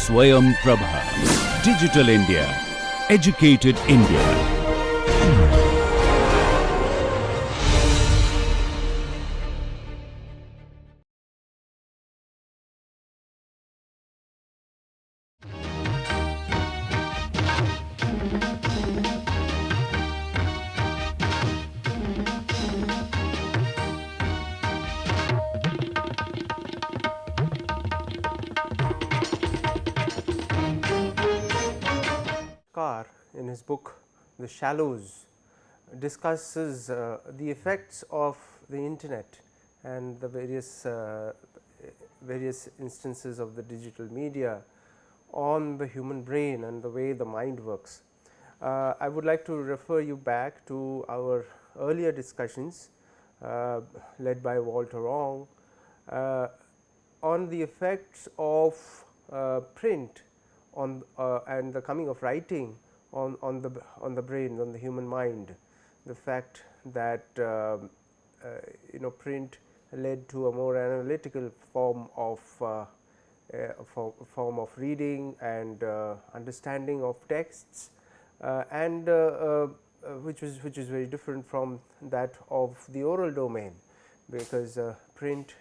Swayam Prabha. Digital India. Educated India. Carr, in his book The Shallows, discusses the effects of the internet and the various instances of the digital media on the human brain and the way the mind works. I would like to refer you back to our earlier discussions led by Walter Wong on the effects of print on and the coming of writing on the brain, on the human mind. The fact that print led to a more analytical form of reading and understanding of texts, and which is very different from that of the oral domain, because print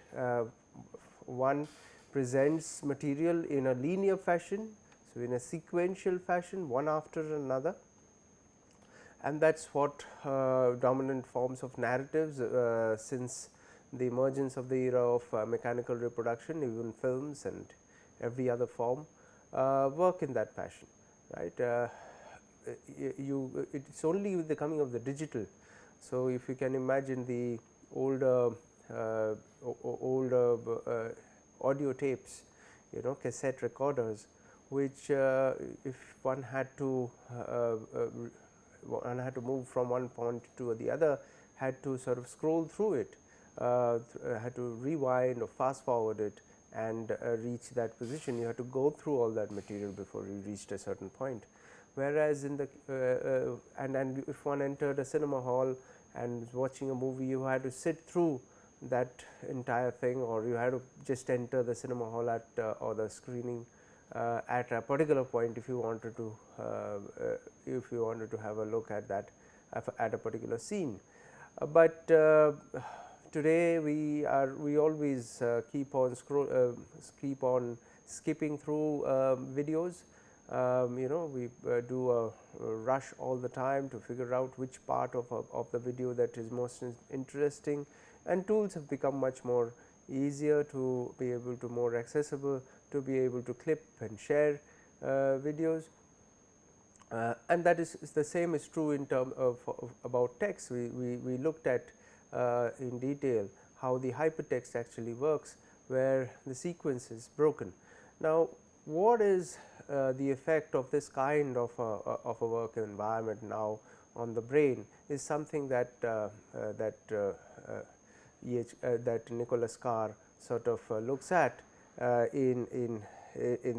one presents material in a linear fashion. So, in a sequential fashion, one after another, and that is what dominant forms of narratives since the emergence of the era of mechanical reproduction, even films and every other form work in that fashion, right. It is only with the coming of the digital. So, if you can imagine the older audio tapes, cassette recorders, which if one had to move from one point to the other, had to sort of scroll through it, had to rewind or fast forward it and reach that position. You had to go through all that material before you reached a certain point. Whereas in the and if one entered a cinema hall and was watching a movie, you had to sit through that entire thing, or you had to just enter the cinema hall at or the screening at a particular point if you wanted to have a look at that at a particular scene. But today we always keep on skipping through videos. We do a rush all the time to figure out which part of the video that is most interesting, and tools have become much more easier to be able to, more accessible to be able to clip and share videos, and that is the same is true in terms of about text. We looked at in detail how the hypertext actually works, where the sequence is broken. Now, what is the effect of this kind of a work environment now on the brain is something that Nicholas Carr sort of looks at in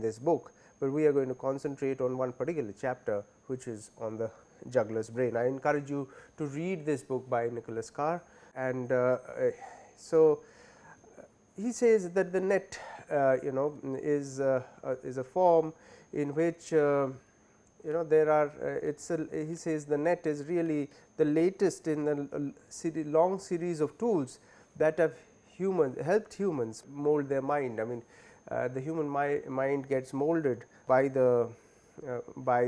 this book, but we are going to concentrate on one particular chapter, which is on the juggler's brain. I encourage you to read this book by Nicholas Carr, and so he says that the net is a form in which there are he says the net is really the latest in the long series of tools that have helped humans mold their mind. I mean, the human mind gets molded by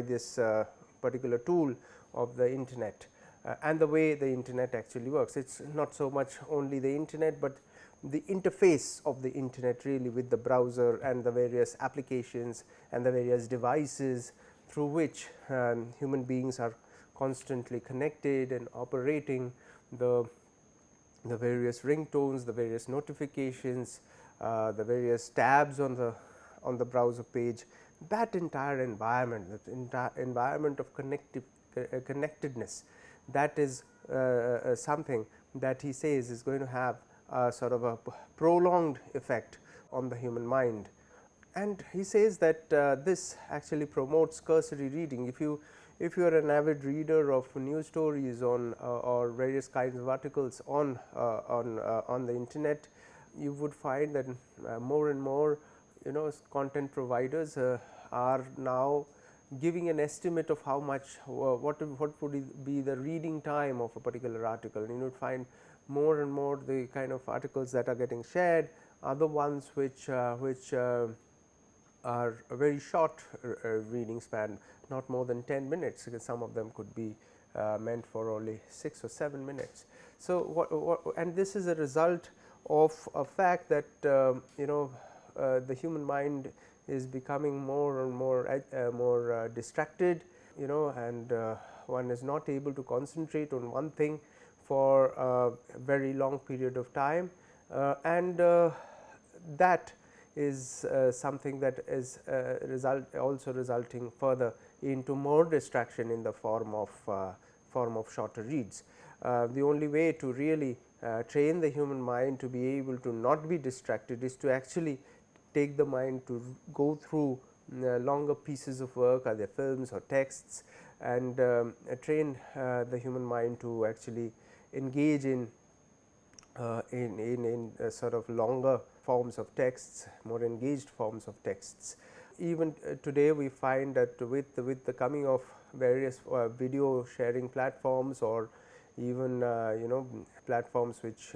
this particular tool of the internet and the way the internet actually works. It is not so much only the internet, but the interface of the internet really with the browser and the various applications and the various devices through which human beings are constantly connected and operating, the various ringtones, the various notifications, the various tabs on the browser page. That entire environment, that entire environment of connectedness, that is something that he says is going to have a sort of a prolonged effect on the human mind. And he says that this actually promotes cursory reading. If you are an avid reader of news stories on or various kinds of articles on the internet, you would find that more and more content providers are now giving an estimate of how much, what would be the reading time of a particular article. You would find more and more the kind of articles that are getting shared are the ones which are a very short reading span, not more than 10 minutes, because some of them could be meant for only 6 or 7 minutes. So, and this is a result of a fact that the human mind is becoming more and more distracted, and one is not able to concentrate on one thing for a very long period of time, and that is something that is also resulting further into more distraction in the form of shorter reads. The only way to really train the human mind to be able to not be distracted is to actually take the mind to go through longer pieces of work, either films or texts, and train the human mind to actually engage in sort of longer forms of texts, more engaged forms of texts. Even today we find that with the coming of various video sharing platforms, or even platforms which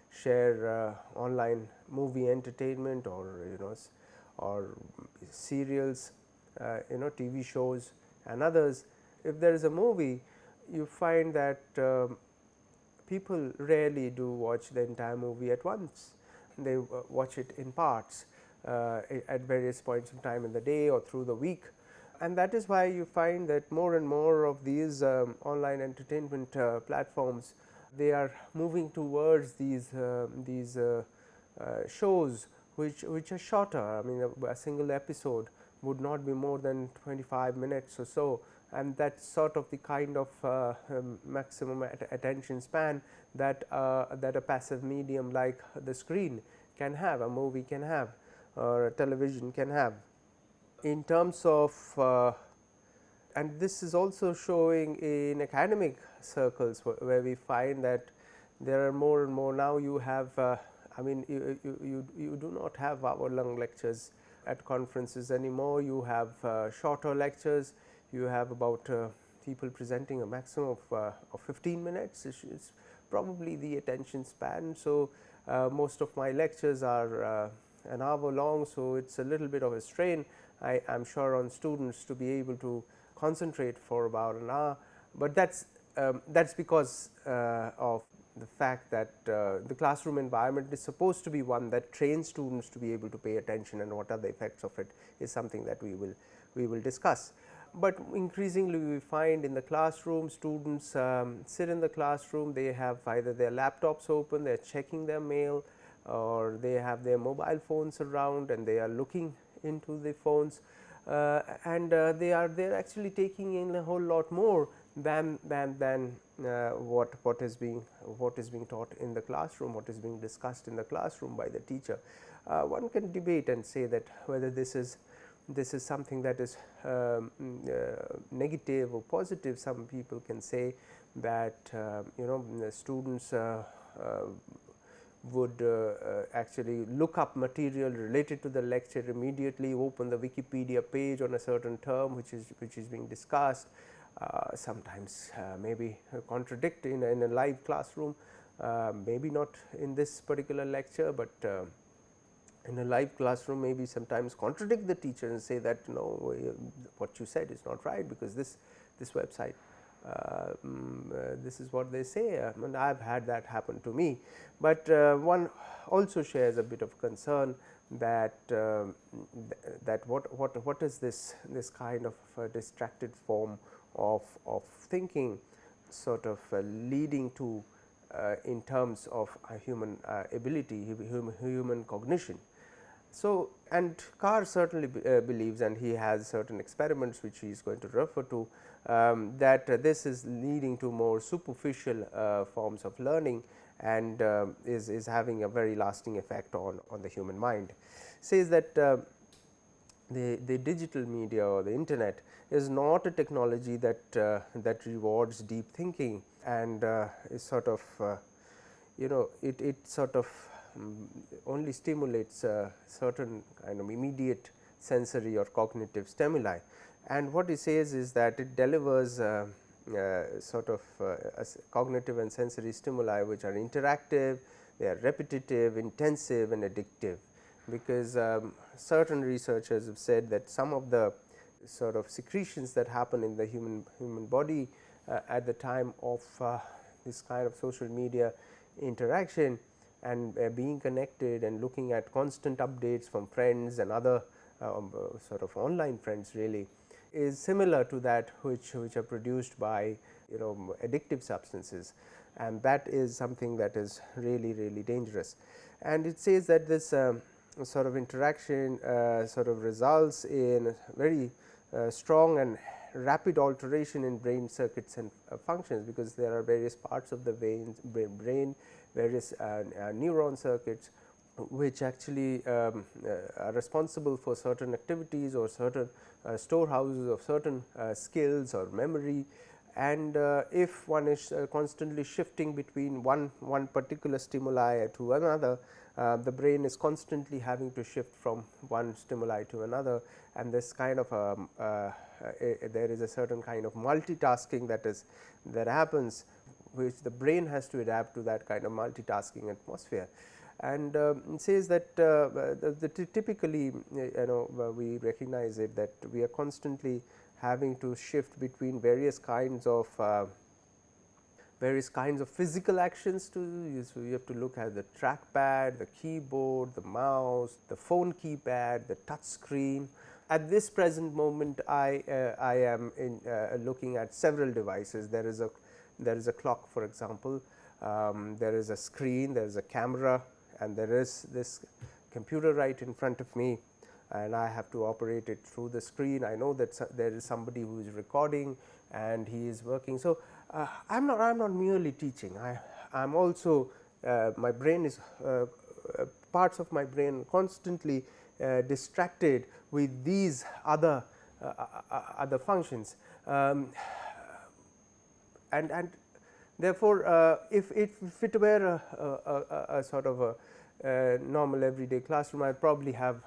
share online movie entertainment, or serials, TV shows and others, if there is a movie, you find that people rarely do watch the entire movie at once. They watch it in parts at various points of time in the day or through the week, and that is why you find that more and more of these online entertainment platforms, they are moving towards these shows which are shorter. I mean, a single episode would not be more than 25 minutes or so, and that's sort of the kind of maximum attention span that a passive medium like the screen can have, a movie can have, or a television can have. In terms of and this is also showing in academic circles, where we find that there are more and more now. You have I mean, you do not have hour-long lectures at conferences anymore. You have shorter lectures. You have about people presenting a maximum of 15 minutes. It's probably the attention span. So most of my lectures are an hour long, so it's a little bit of a strain, I am sure, on students to be able to concentrate for about an hour. But that's because of the fact that the classroom environment is supposed to be one that trains students to be able to pay attention, and what are the effects of it is something that we will discuss. But increasingly we find in the classroom, students sit in the classroom, they have either their laptops open, they are checking their mail, or they have their mobile phones around and they are looking into the phones, and they're actually taking in a whole lot more than what is being taught in the classroom, what is being discussed in the classroom by the teacher. One can debate and say that whether this is something that is negative or positive. Some people can say that the students would actually look up material related to the lecture immediately, open the Wikipedia page on a certain term which is being discussed, sometimes maybe contradict in a live classroom, maybe not in this particular lecture, but in a live classroom maybe sometimes contradict the teacher and say that no, what you said is not right, because this website, this is what they say, and I have had that happen to me. But one also shares a bit of concern that what is this kind of distracted form of thinking sort of leading to in terms of human ability, human cognition. So, and Carr certainly believes, and he has certain experiments which he is going to refer to, that this is leading to more superficial forms of learning, and is having a very lasting effect on the human mind. Says that the digital media or the internet is not a technology that rewards deep thinking, and is sort of it sort of only stimulates certain kind of immediate sensory or cognitive stimuli. And what he says is that it delivers sort of cognitive and sensory stimuli which are interactive, they are repetitive, intensive and addictive, because certain researchers have said that some of the sort of secretions that happen in the human body at the time of this kind of social media interaction and being connected and looking at constant updates from friends and other sort of online friends really is similar to that which are produced by addictive substances, and that is something that is really dangerous. And it says that this sort of interaction sort of results in very strong and rapid alteration in brain circuits and functions, because there are various parts of the brain, various neuron circuits which actually are responsible for certain activities or certain storehouses of certain skills or memory. And if one is constantly shifting between one particular stimuli to another, the brain is constantly having to shift from one stimuli to another, and this kind of there is a certain kind of multitasking that happens, which the brain has to adapt to that kind of multitasking atmosphere. And it says that typically we recognize it, that we are constantly having to shift between various kinds of physical actions to use. So you have to look at the trackpad, the keyboard, the mouse, the phone keypad, the touch screen. At this present moment, I am looking at several devices. There is a clock, for example. There is a screen, there is a camera, and there is this computer right in front of me, and I have to operate it through the screen. I know that there is somebody who is recording and he is working. So I'm not merely teaching. I'm also my brain is parts of my brain constantly distracted with these other functions, and therefore, if it were a sort of a normal everyday classroom, I probably have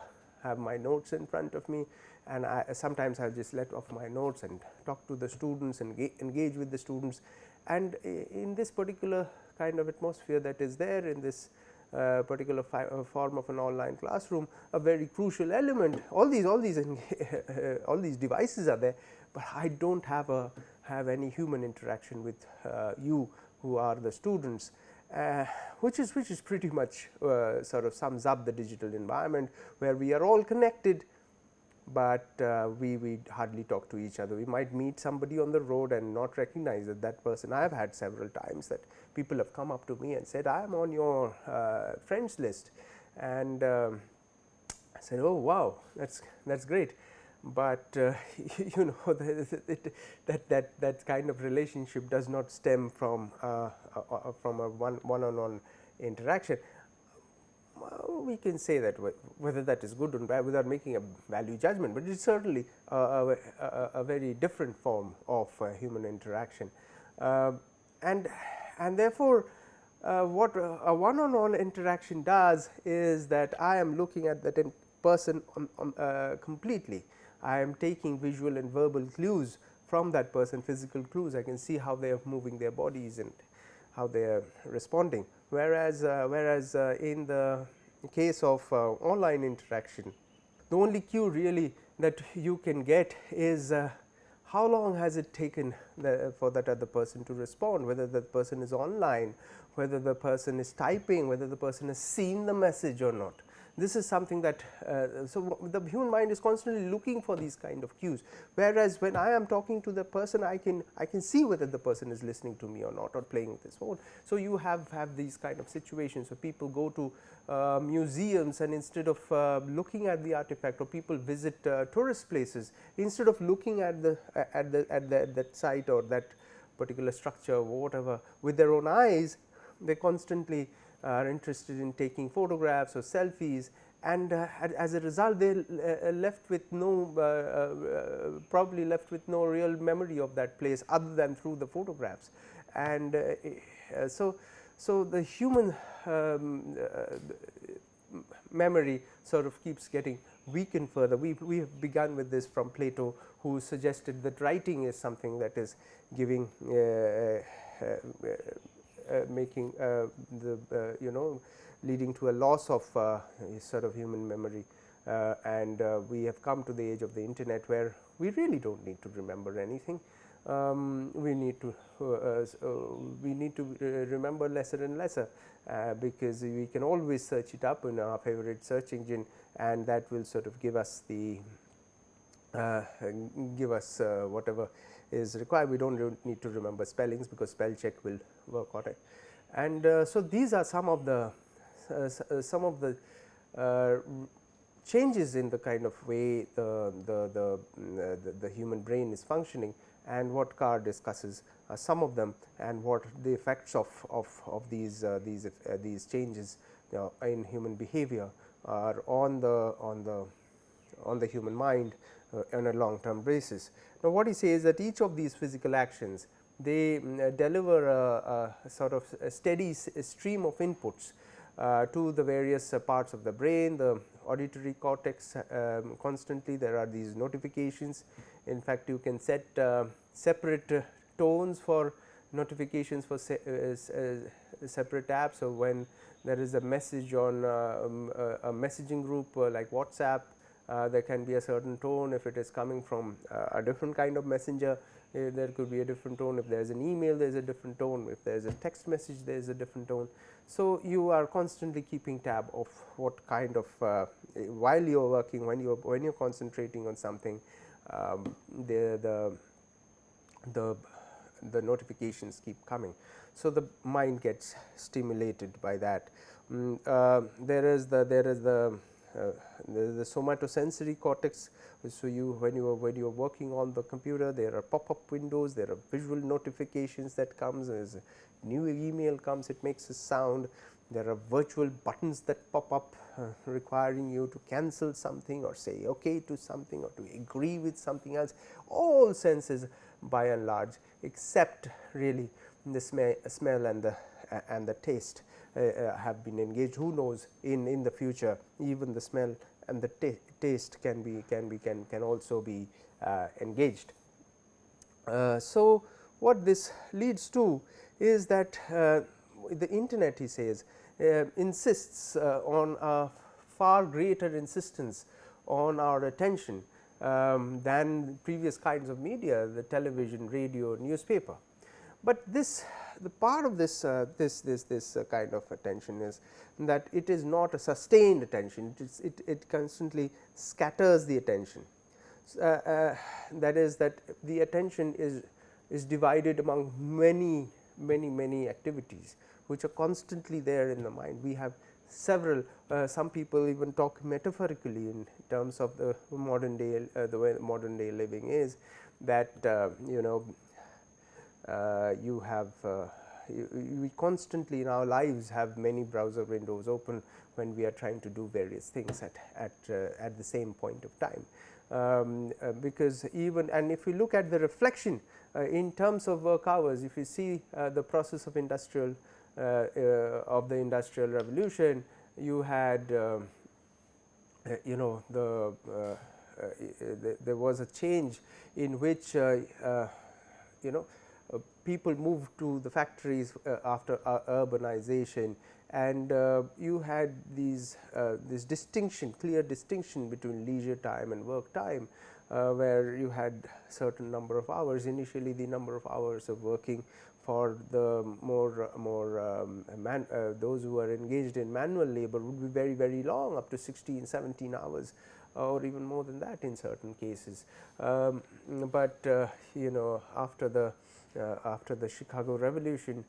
my notes in front of me, and sometimes I just let off my notes and talk to the students and engage with the students. And in this particular kind of atmosphere that is there in this particular form of an online classroom, a very crucial element, all these devices are there, but I don't have any human interaction with you who are the students, which is pretty much sort of sums up the digital environment, where we are all connected, but we hardly talk to each other. We might meet somebody on the road and not recognize that person. I have had several times that people have come up to me and said, I am on your friends list, and I said, oh wow, that's great. But that kind of relationship does not stem from a one-on-one interaction. We can say that whether that is good or bad without making a value judgment, but it's certainly a very different form of human interaction, and therefore what a one-on-one interaction does is that I am looking at that person completely. I am taking visual and verbal clues from that person, physical clues. I can see how they are moving their bodies and how they are responding. Whereas in the case of online interaction, the only cue really that you can get is how long has it taken for that other person to respond, whether the person is online, whether the person is typing, whether the person has seen the message or not. This is something that so the human mind is constantly looking for these kind of cues, whereas when I am talking to the person, I can see whether the person is listening to me or not, or playing with his phone. So you have these kind of situations where people go to museums, and instead of looking at the artifact, or people visit tourist places, instead of looking at that site or that particular structure or whatever with their own eyes, they constantly are interested in taking photographs or selfies, and as a result they are left with probably left with no real memory of that place other than through the photographs. And so So, the human memory sort of keeps getting weakened further. We have begun with this from Plato, who suggested that writing is something that is giving making the leading to a loss of sort of human memory, and we have come to the age of the internet, where we really don't need to remember anything. We need to remember lesser and lesser, because we can always search it up in our favorite search engine, and that will sort of give us the whatever is required. We don't need to remember spellings, because spell check will work on it. And so these are some of the changes in the kind of way the human brain is functioning, and what Carr discusses are some of them, and what the effects of these changes in human behavior are on the human mind on a long term basis. Now, what he says that each of these physical actions, they deliver a sort of a steady stream of inputs to the various parts of the brain, the auditory cortex. Constantly there are these notifications. In fact, you can set separate tones for notifications for separate apps. So, when there is a message on a messaging group like WhatsApp, there can be a certain tone. If it is coming from a different kind of messenger, there could be a different tone. If there is an email, there is a different tone. If there is a text message, there is a different tone. So, you are constantly keeping tab of what kind of while you are working, when you are concentrating on something, the notifications keep coming. So, the mind gets stimulated by that. There is the somatosensory cortex. So, when you are working on the computer, there are pop-up windows, there are visual notifications that comes. As a new email comes, it makes a sound. There are virtual buttons that pop up requiring you to cancel something, or say okay to something, or to agree with something else. All senses by and large, except really the smell and the taste have been engaged. Who knows, in the future even the smell and the taste can also be engaged. So, what this leads to is that the internet, he says, insists on a far greater insistence on our attention than previous kinds of media, the television, radio, newspaper. But the part of this kind of attention is that it is not a sustained attention. It constantly scatters the attention. That is, that the attention is divided among many activities, which are constantly there in the mind. We have several. Some people even talk metaphorically in terms of the modern day, the way modern day living is, that you have we constantly in our lives have many browser windows open when we are trying to do various things at the same point of time, because even, and if you look at the reflection in terms of work hours, if you see the process of the industrial revolution, you had there was a change in which people moved to the factories after urbanization, and you had this distinction, clear distinction between leisure time and work time, where you had certain number of hours. Initially, the number of hours of working for the those who are engaged in manual labor would be very long, up to 16, 17 hours, or even more than that in certain cases. But after the Chicago Revolution,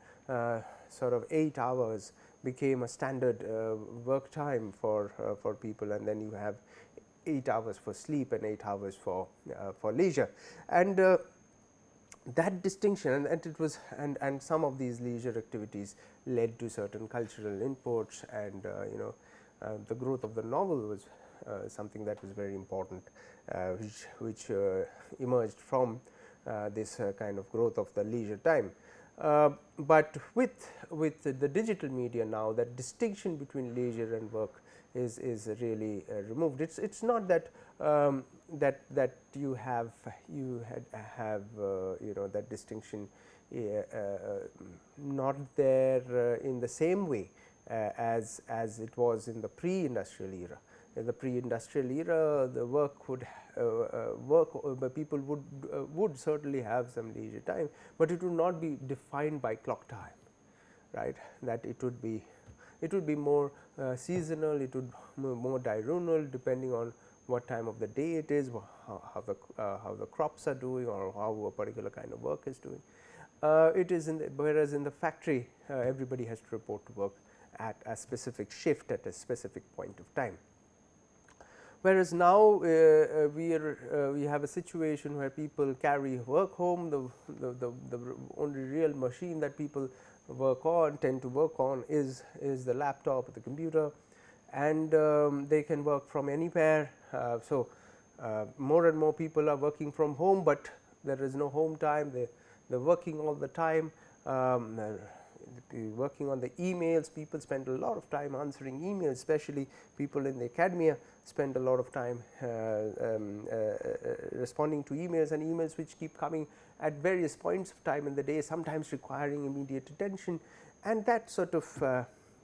sort of 8 hours became a standard work time for people, and then you have 8 hours for sleep and 8 hours for leisure. And that distinction, and it was, and some of these leisure activities led to certain cultural inputs, and the growth of the novel was something that was very important, which emerged from this kind of growth of the leisure time. But with the digital media now, that distinction between leisure and work is really removed. It's not that that you have that distinction not there in the same way as it was in the pre-industrial era. In the pre-industrial era, the work would people would certainly have some leisure time, but it would not be defined by clock time, right? That it would be more seasonal, it would more diurnal, depending on what time of the day it is, how the crops are doing, or how a particular kind of work is doing. It is whereas in the factory, everybody has to report to work at a specific shift at a specific point of time. Whereas now we have a situation where people carry work home. The only real machine that people tend to work on is the laptop or the computer, and they can work from anywhere. So more and more people are working from home, but there is no home time. They're working all the time. Working on the emails, people spend a lot of time answering emails, especially people in the academia spend a lot of time responding to emails, and emails which keep coming at various points of time in the day, sometimes requiring immediate attention. And that sort of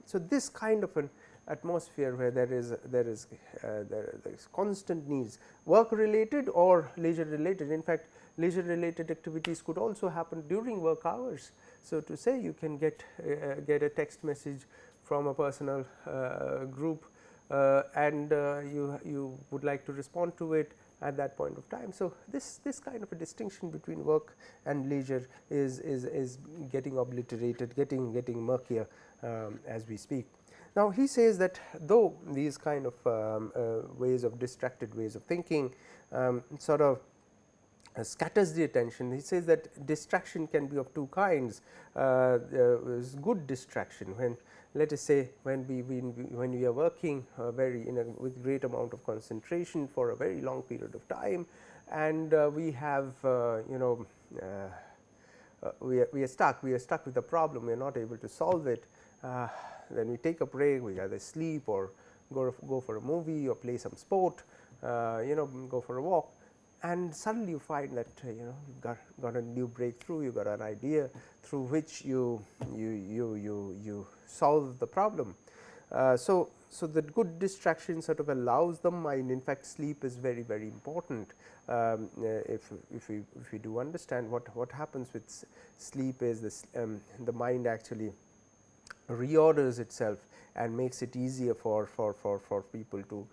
so this kind of an atmosphere where there is constant needs, work related or leisure related. In fact, leisure related activities could also happen during work hours. So to say, you can get a text message from a personal group, and you would like to respond to it at that point of time. So this kind of a distinction between work and leisure is getting obliterated, getting murkier as we speak. Now he says that though these kind of ways of distracted ways of thinking sort of scatters the attention, he says that distraction can be of two kinds. Good distraction, when, let us say, when we are working with great amount of concentration for a very long period of time, and we have we are stuck with the problem, we are not able to solve it. Then we take a break, we either sleep or go for a movie or play some sport, go for a walk, and suddenly you find that you've got a new breakthrough, you got an idea through which you solve the problem. So the good distraction sort of allows the mind. In fact, sleep is very, very important. If we do understand what happens with sleep is this, the mind actually reorders itself and makes it easier for people to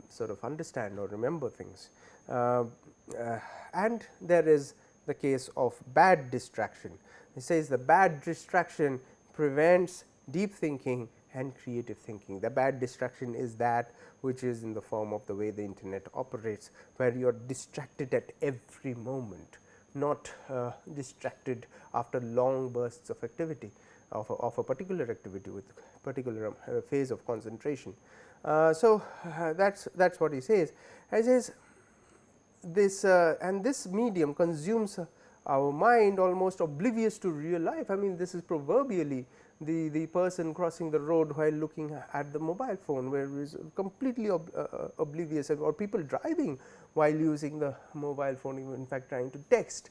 sort of understand or remember things. And there is the case of bad distraction. He says the bad distraction prevents deep thinking and creative thinking. The bad distraction is that which is in the form of the way the internet operates, where you are distracted at every moment, not distracted after long bursts of activity, of a particular activity with particular phase of concentration. So that's what he says. He says this and this medium consumes our mind almost oblivious to real life. I mean, this is proverbially the person crossing the road while looking at the mobile phone, where he is completely oblivious, or people driving while using the mobile phone, in fact trying to text,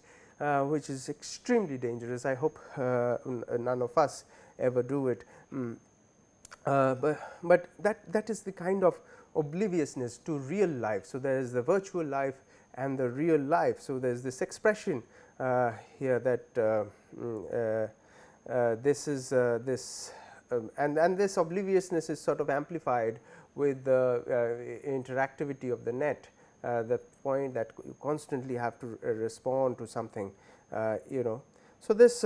which is extremely dangerous. I hope none of us ever do it. But that is the kind of obliviousness to real life. So there is the virtual life and the real life. So there is this expression here that this is this and this obliviousness is sort of amplified with the interactivity of the net, the point that you constantly have to respond to something, So this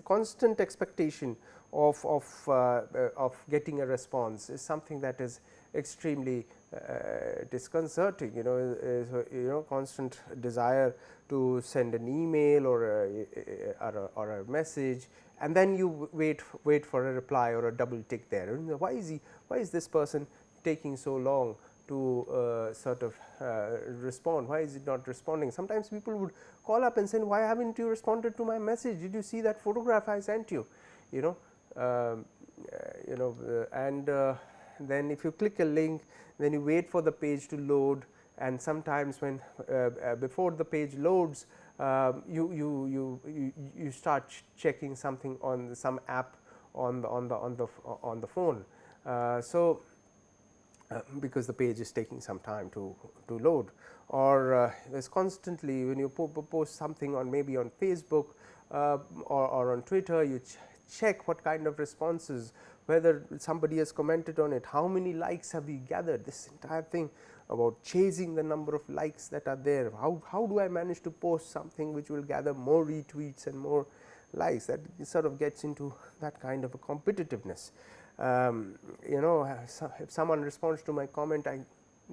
constant expectation of getting a response is something that is extremely disconcerting. Constant desire to send an email or a message, and then you wait for a reply or a double tick there. Why is this person taking so long sort of respond. Why is it not responding? Sometimes people would call up and say, why haven't you responded to my message? Did you see that photograph I sent you? And then if you click a link, then you wait for the page to load, and sometimes when before the page loads, you start checking something on some app on the phone. Because the page is taking some time to load, or there's constantly, when you post something on maybe on Facebook or on Twitter, you check what kind of responses, whether somebody has commented on it, how many likes have you gathered. This entire thing about chasing the number of likes that are there. How do I manage to post something which will gather more retweets and more likes? That sort of gets into that kind of a competitiveness. If someone responds to my comment, I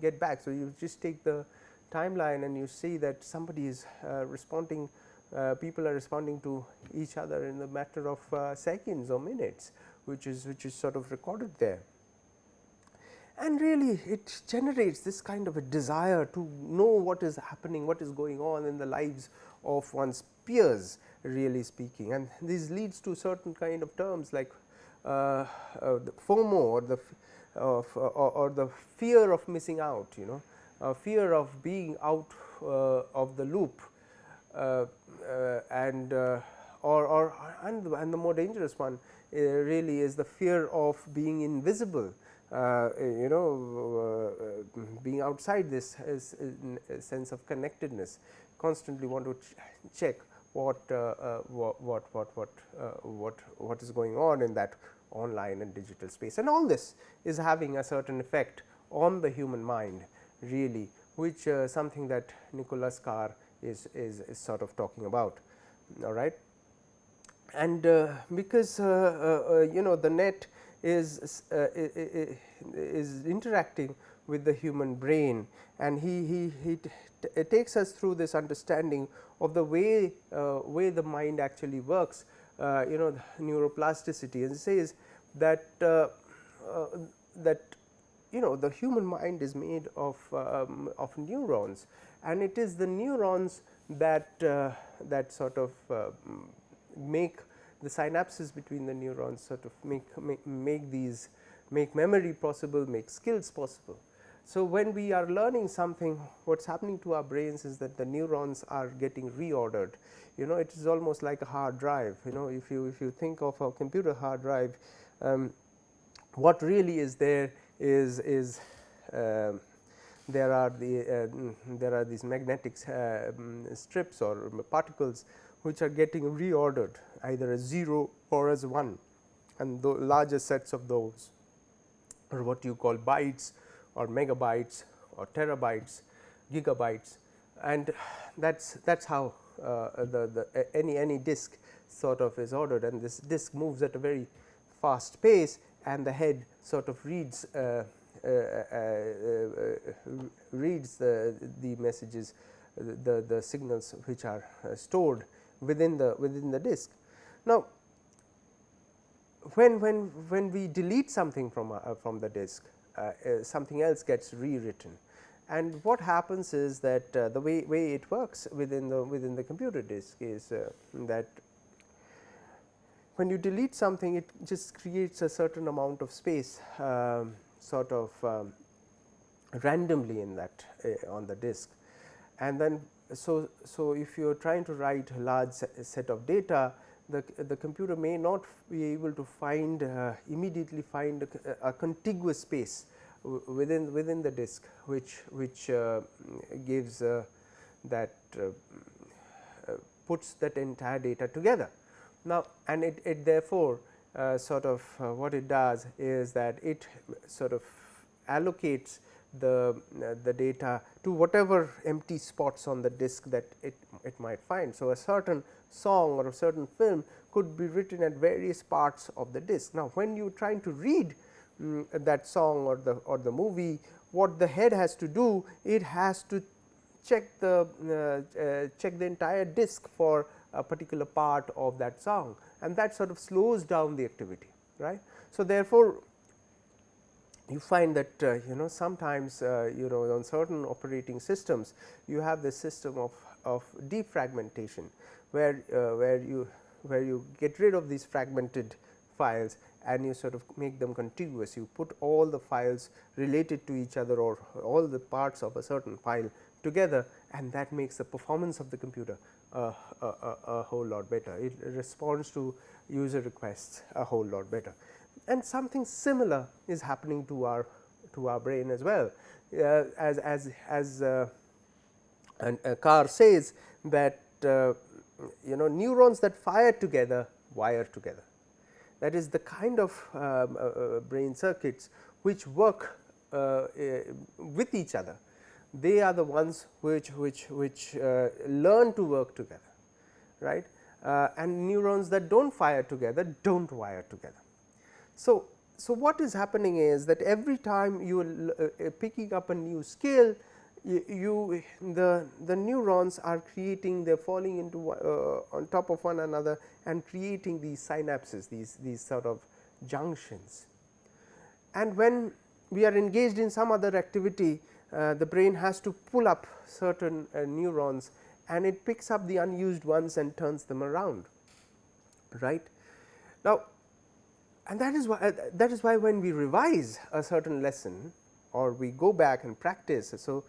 get back. So you just take the timeline and you see that somebody is responding. People are responding to each other in a matter of seconds or minutes, which is sort of recorded there. And really, it generates this kind of a desire to know what is happening, what is going on in the lives of one's peers, really speaking. And this leads to certain kind of terms like the FOMO, or the fear of missing out, fear of being out of the loop, and the more dangerous one really is the fear of being invisible. Being outside this is a sense of connectedness. Constantly want to check what is going on in that online and digital space, and all this is having a certain effect on the human mind, really, which something that Nicholas Carr is sort of talking about. All right, and because the net is interacting with the human brain, and he takes us through this understanding of the way the mind actually works, neuroplasticity, and says that the human mind is made of neurons, and it is the neurons that sort of make the synapses between the neurons, sort of make memory possible, make skills possible. So when we are learning something, what's happening to our brains is that the neurons are getting reordered. It is almost like a hard drive. If you think of a computer hard drive, what really is there is there are these magnetic strips or particles which are getting reordered either as 0 or as 1, and the larger sets of those are what you call bytes or megabytes or terabytes, gigabytes, and that's how any disk sort of is ordered, and this disk moves at a very fast pace, and the head sort of reads the messages, the signals which are stored within the disk. Now, when we delete something from the disk, something else gets rewritten, and what happens is that the way it works within the computer disk is that when you delete something, it just creates a certain amount of space sort of randomly in that on the disk, and then so if you are trying to write a large set of data, the computer may not be able to immediately find a contiguous space within the disk, which gives that puts that entire data together. Now, and it therefore sort of what it does is that it sort of allocates the data to whatever empty spots on the disk that it might find. So, a certain song or a certain film could be written at various parts of the disk. Now, when you are trying to read that song or the movie, what the head has to do, it has to check the entire disk for a particular part of that song, and that sort of slows down the activity, right. So, therefore, you find that sometimes on certain operating systems you have this system of defragmentation, where you get rid of these fragmented files and you sort of make them contiguous. You put all the files related to each other or all the parts of a certain file together, and that makes the performance of the computer a whole lot better. It responds to user requests a whole lot better. And something similar is happening to our brain as well, and Carr says that neurons that fire together wire together. That is the kind of brain circuits which work with each other. They are the ones which learn to work together, right? And neurons that don't fire together don't wire together. So what is happening is that every time you are picking up a new skill, the neurons are creating, they are falling into on top of one another and creating these synapses, these sort of junctions. And when we are engaged in some other activity, the brain has to pull up certain neurons, and it picks up the unused ones and turns them around, right. Now, and that is why when we revise a certain lesson or we go back and practice, so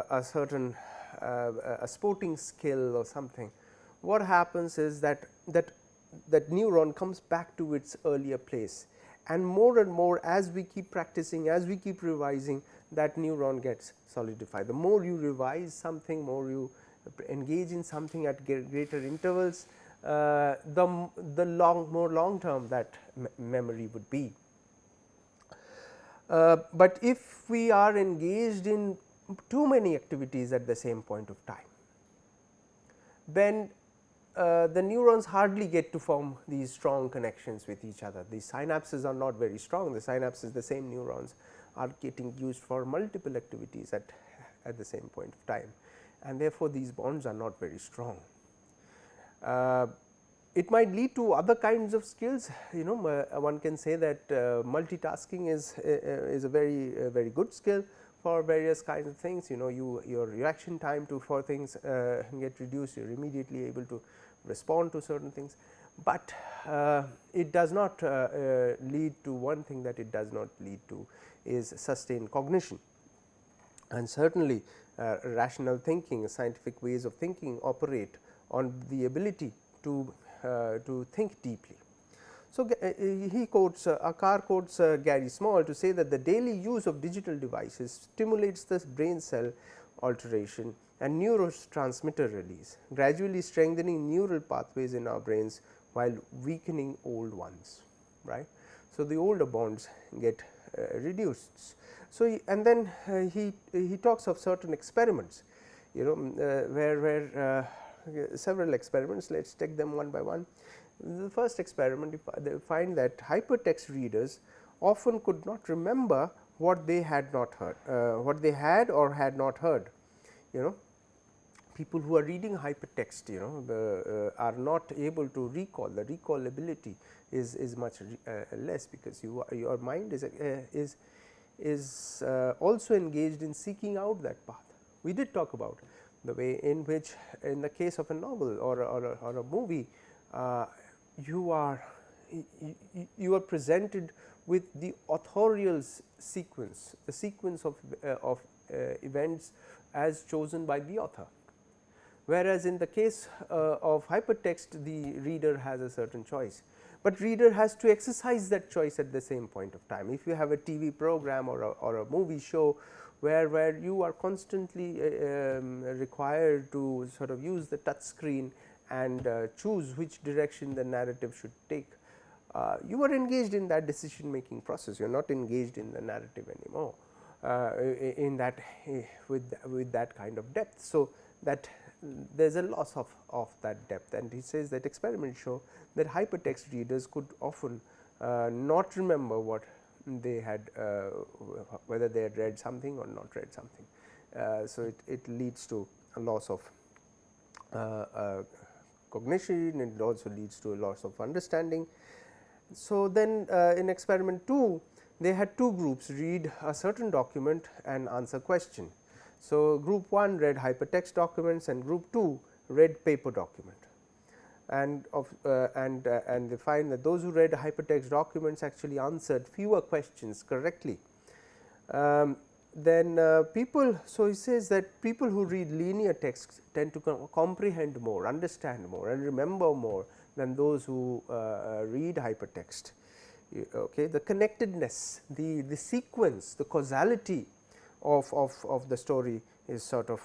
a certain a sporting skill or something, what happens is that neuron comes back to its earlier place, and more as we keep practicing, as we keep revising, that neuron gets solidified. The more you revise something, more you engage in something at greater intervals, the more long term that memory would be. But if we are engaged in too many activities at the same point of time, then the neurons hardly get to form these strong connections with each other. These synapses are not very strong. The synapses, the same neurons, are getting used for multiple activities at the same point of time, and therefore, these bonds are not very strong. It might lead to other kinds of skills. One can say that multitasking is a very good skill for various kinds of things. Your reaction time for things get reduced. You are immediately able to respond to certain things, but it does not lead to one thing that it does not lead to is sustained cognition. And certainly rational thinking, scientific ways of thinking operate on the ability to think deeply. So, he quotes Carr quotes Gary Small to say that the daily use of digital devices stimulates the brain cell alteration and neurotransmitter release, gradually strengthening neural pathways in our brains while weakening old ones, right. So, the older bonds get reduced. So, and then he talks of certain experiments, where several experiments. Let us take them one by one. The first experiment, they find that hypertext readers often could not remember what they had not heard, what they had or had not heard. People who are reading hypertext, are not able to recall. The recallability is much less, because your mind is also engaged in seeking out that path. We did talk about the way in which, in the case of a novel or a movie, you are presented with the authorial sequence, the sequence of events as chosen by the author. Whereas, in the case of hypertext, the reader has a certain choice, but reader has to exercise that choice at the same point of time. If you have a TV program or a movie show where you are constantly required to sort of use the touch screen and choose which direction the narrative should take, you are engaged in that decision making process. You are not engaged in the narrative anymore in that with that kind of depth. So, that there is a loss of that depth, and he says that experiments show that hypertext readers could often not remember what they had, whether they had read something or not read something. So, it leads to a loss of cognition, it also leads to a loss of understanding. So, then in experiment 2, they had two groups read a certain document and answer question. So, group 1 read hypertext documents and group 2 read paper document, and they find that those who read hypertext documents actually answered fewer questions correctly. Then people, so he says that people who read linear texts tend to comprehend more, understand more and remember more than those who read hypertext. Okay. The connectedness, the sequence, the causality of the story is sort of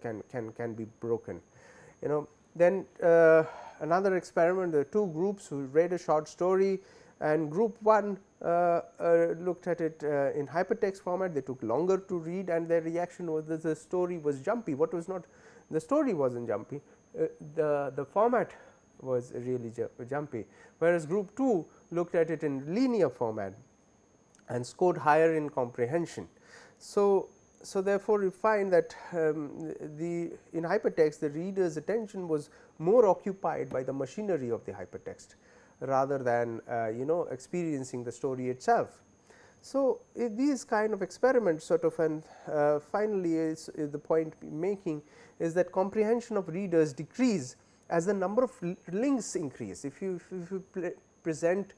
can be broken. Then another experiment, there are two groups who read a short story, and group 1 looked at it in hypertext format. They took longer to read, and their reaction was that the story was jumpy. What was not, the story wasn't jumpy, the format was really jumpy, whereas group 2 looked at it in linear format and scored higher in comprehension. So therefore, we find that in hypertext the reader's attention was more occupied by the machinery of the hypertext rather than experiencing the story itself. So, these kind of experiments sort of, and finally, is the point making is that comprehension of readers decrease as the number of links increase. If you present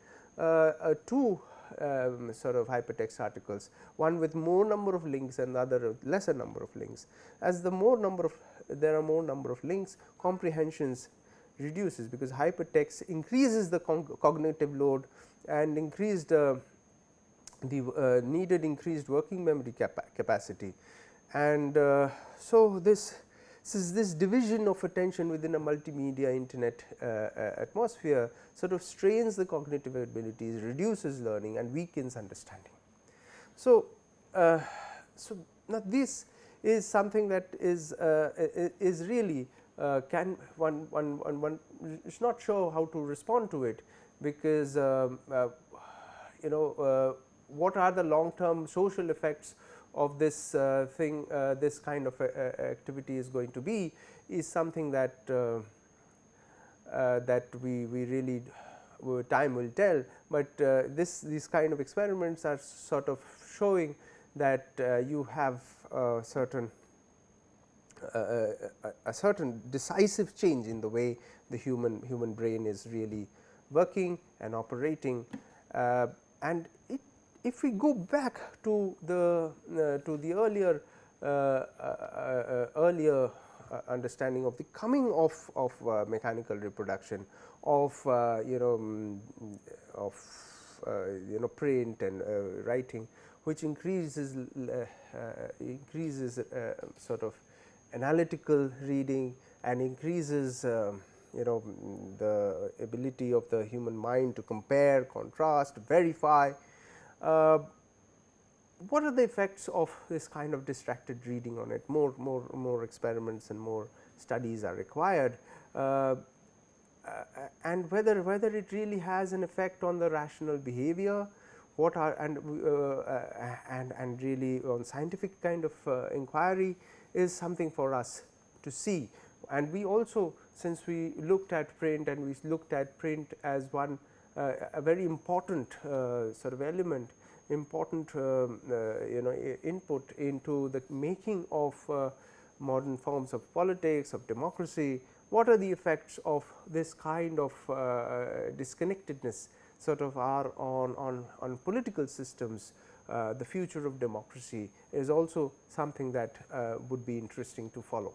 two sort of hypertext articles, one with more number of links and the other lesser number of links, as there are more number of links, comprehensions reduces, because hypertext increases the cognitive load and increased needed increased working memory capacity. And so this division of attention within a multimedia internet atmosphere sort of strains the cognitive abilities, reduces learning and weakens understanding. So, now this is something that is really can one is not sure how to respond to it, because what are the long term social effects of this thing, this kind of activity is going to be, is something that that we really time will tell, but these kind of experiments are sort of showing that you have a certain decisive change in the way the human brain is really working and operating. And if we go back to the earlier understanding of the coming of mechanical reproduction, of print and writing, which increases sort of analytical reading and increases the ability of the human mind to compare, contrast, verify. What are the effects of this kind of distracted reading on it? More experiments and more studies are required, and whether it really has an effect on the rational behavior, what are and really on scientific kind of inquiry is something for us to see. And we also, since we looked at print and we looked at print as one a very important sort of element, important input into the making of modern forms of politics, of democracy, what are the effects of this kind of disconnectedness sort of are on political systems. The future of democracy is also something that would be interesting to follow.